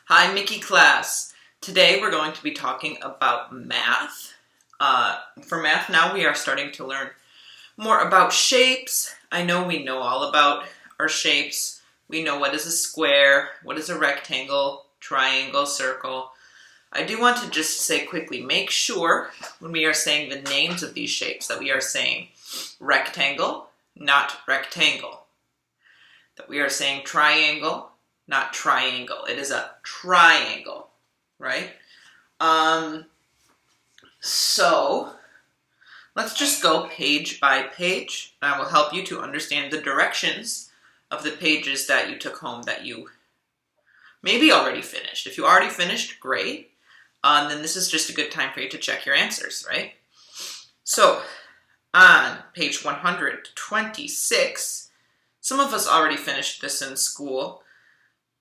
Hi, Mickey class. Today we're going to be talking about math. For math now we are starting to learn more about shapes. I know we know all about our shapes. We know what is a square, what is a rectangle, triangle, circle. I do want to just say quickly, make sure when we are saying the names of these shapes that we are saying rectangle, not rectangle. That we are saying triangle, not triangle. It is a triangle, right? So let's just go page by page. I will help you to understand the directions of the pages that you took home that you maybe already finished. If you already finished, great. Then this is just a good time for you to check your answers, right? So on page 126, some of us already finished this in school,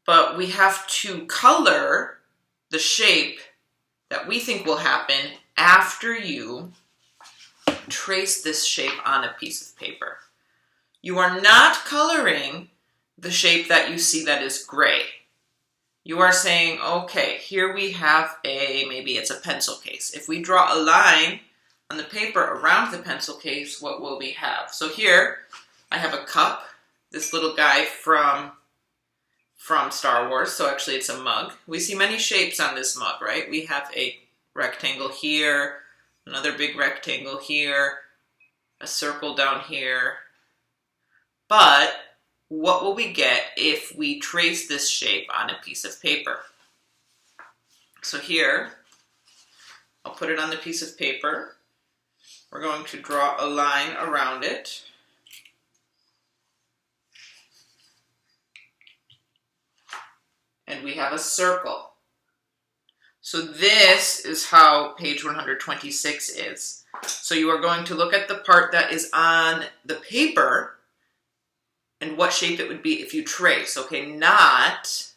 but we have to color the shape that we think will happen after you trace this shape on a piece of paper. You are not coloring the shape that you see that is gray. You are saying, okay, here we have maybe it's a pencil case. If we draw a line on the paper around the pencil case, what will we have? So here, I have a cup, this little guy from Star Wars, so actually it's a mug. We see many shapes on this mug, right? We have a rectangle here, another big rectangle here, a circle down here. But what will we get if we trace this shape on a piece of paper? So here, I'll put it on the piece of paper. We're going to draw a line around it. And we have a circle. So this is how page 126 is. So you are going to look at the part that is on the paper and what shape it would be if you trace, okay? Not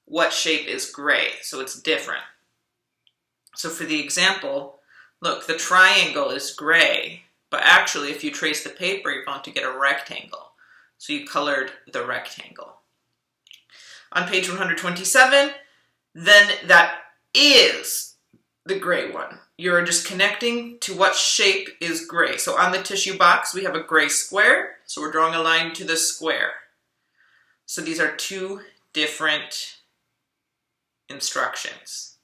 what shape is gray, so it's different. So for the example, look, the triangle is gray, but actually if you trace the paper, you're going to get a rectangle. So you colored the rectangle. On page 127, then that is the gray one. You're just connecting to what shape is gray. So on the tissue box, we have a gray square. So we're drawing a line to the square. So these are two different instructions.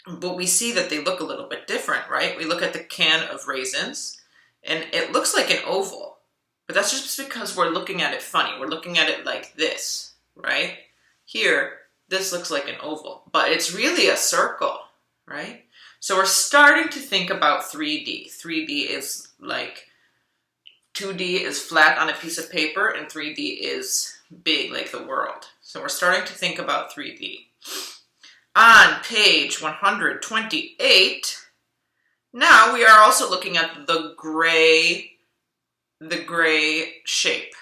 But we see that they look a little bit different, right? We look at the can of raisins, and it looks like an oval. But that's just because we're looking at it funny. We're looking at it like this, right? Here, this looks like an oval, but it's really a circle, right? So we're starting to think about 3D. 3D is like 2D is flat on a piece of paper, and 3D is big, like the world. So we're starting to think about 3D. On page 128, now we are also looking at the gray shape.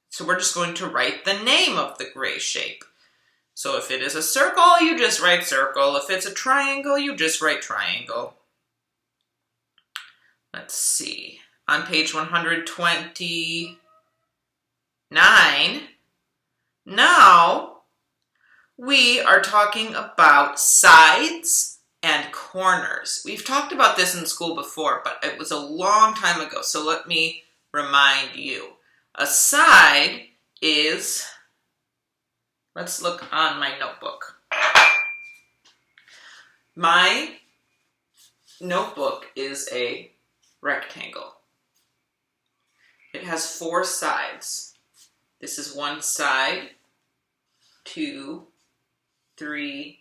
So we're just going to write the name of the gray shape. So if it is a circle, you just write circle. If it's a triangle, you just write triangle. Let's see. On page 129, now we are talking about sides and corners. We've talked about this in school before, but it was a long time ago, so let me remind you. A side is, let's look on my notebook. My notebook is a rectangle. It has 4 sides. This is one side, 2, 3,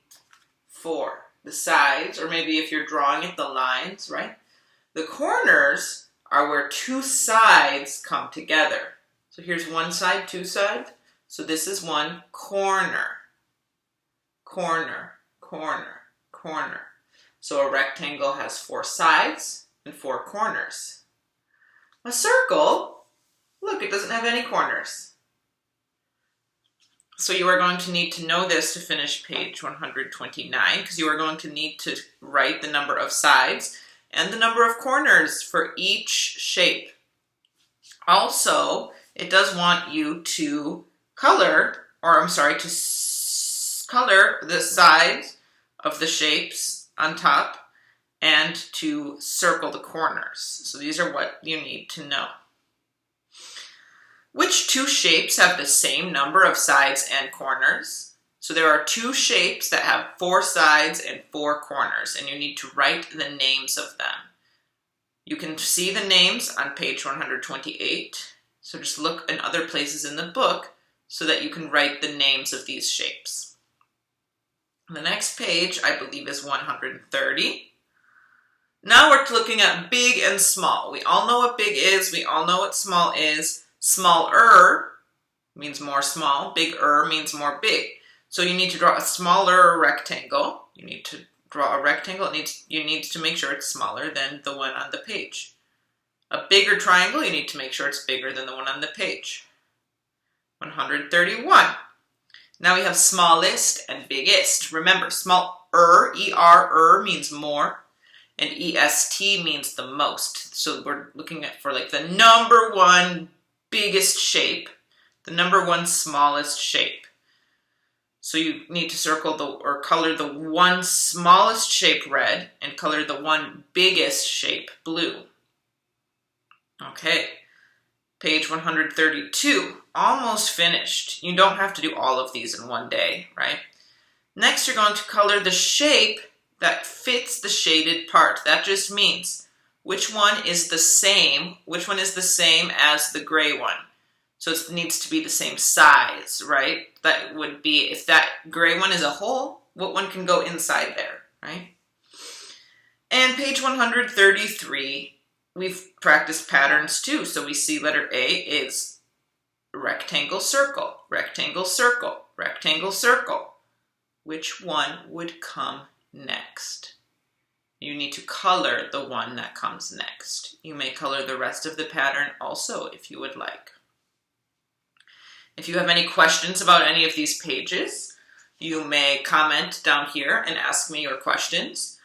4. The sides, or maybe if you're drawing it, the lines, right? The corners are where 2 sides come together. So here's one side, 2 sides. So this is one corner. Corner, corner, corner. So a rectangle has 4 sides and 4 corners. A circle, look, it doesn't have any corners. So you are going to need to know this to finish page 129, because you are going to need to write the number of sides and the number of corners for each shape. Also, it does want you to color color the sides of the shapes on top and to circle the corners. So these are what you need to know. Which two shapes have the same number of sides and corners? So there are two shapes that have 4 sides and 4 corners, and you need to write the names of them. You can see the names on page 128, so just look in other places in the book so that you can write the names of these shapes. The next page, I believe, is 130. Now we're looking at big and small. We all know what big is, we all know what small is. Smaller means more small, bigger means more big. So you need to draw a smaller rectangle. You need to draw a rectangle. You need to make sure it's smaller than the one on the page. A bigger triangle, you need to make sure it's bigger than the one on the page. 131. Now we have smallest and biggest. Remember, smaller, E-R, means more, and E-S-T means the most. So we're looking at for like the number one biggest shape, the number one smallest shape. So you need to circle color the one smallest shape red and color the one biggest shape blue. Okay, page 132, almost finished. You don't have to do all of these in one day, right? Next, you're going to color the shape that fits the shaded part. That just means which one is the same as the gray one. So it needs to be the same size, right? That would be, if that gray one is a hole, what one can go inside there, right? And page 133, we've practiced patterns too. So we see letter A is rectangle, circle, rectangle, circle, rectangle, circle. Which one would come next? You need to color the one that comes next. You may color the rest of the pattern also if you would like. If you have any questions about any of these pages, you may comment down here and ask me your questions.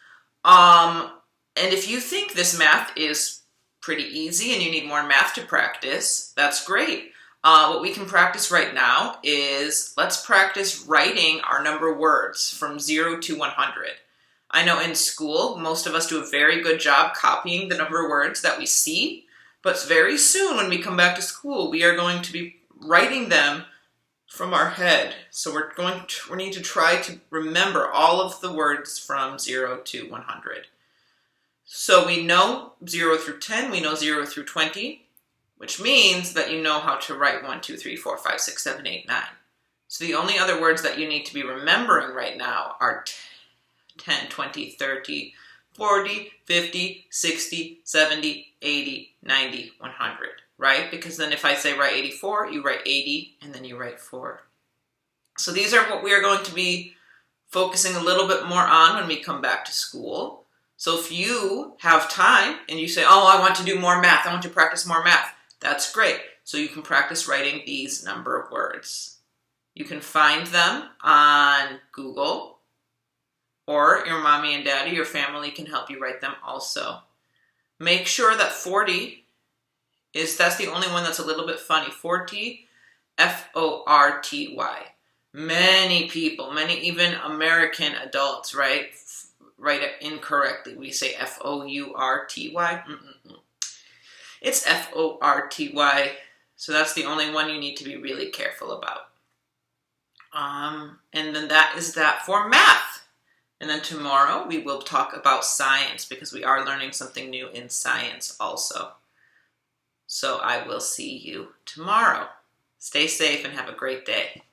And if you think this math is pretty easy and you need more math to practice, that's great. What we can practice right now is let's practice writing our number words from 0 to 100. I know in school, most of us do a very good job copying the number words that we see, but very soon when we come back to school, we are going to be writing them from our head. So we need to try to remember all of the words from 0 to 100. So we know 0 through 10, we know 0 through 20, which means that you know how to write 1, 2, 3, 4, 5, 6, 7, 8, 9. So the only other words that you need to be remembering right now are 10, 20, 30, 40, 50, 60, 70, 80, 90, 100. Right? Because then if I say write 84, you write 80, and then you write 4. So these are what we are going to be focusing a little bit more on when we come back to school. So if you have time and you say, oh, I want to do more math, I want to practice more math, that's great. So you can practice writing these number of words. You can find them on Google, or your mommy and daddy, your family can help you write them also. Make sure that 40 that's the only one that's a little bit funny. 40, F-O-R-T-Y. Many people, many even American adults, right, write it incorrectly. We say F-O-U-R-T-Y. It's F-O-R-T-Y. So that's the only one you need to be really careful about. And then that is that for math. And then tomorrow we will talk about science because we are learning something new in science also. So I will see you tomorrow. Stay safe and have a great day.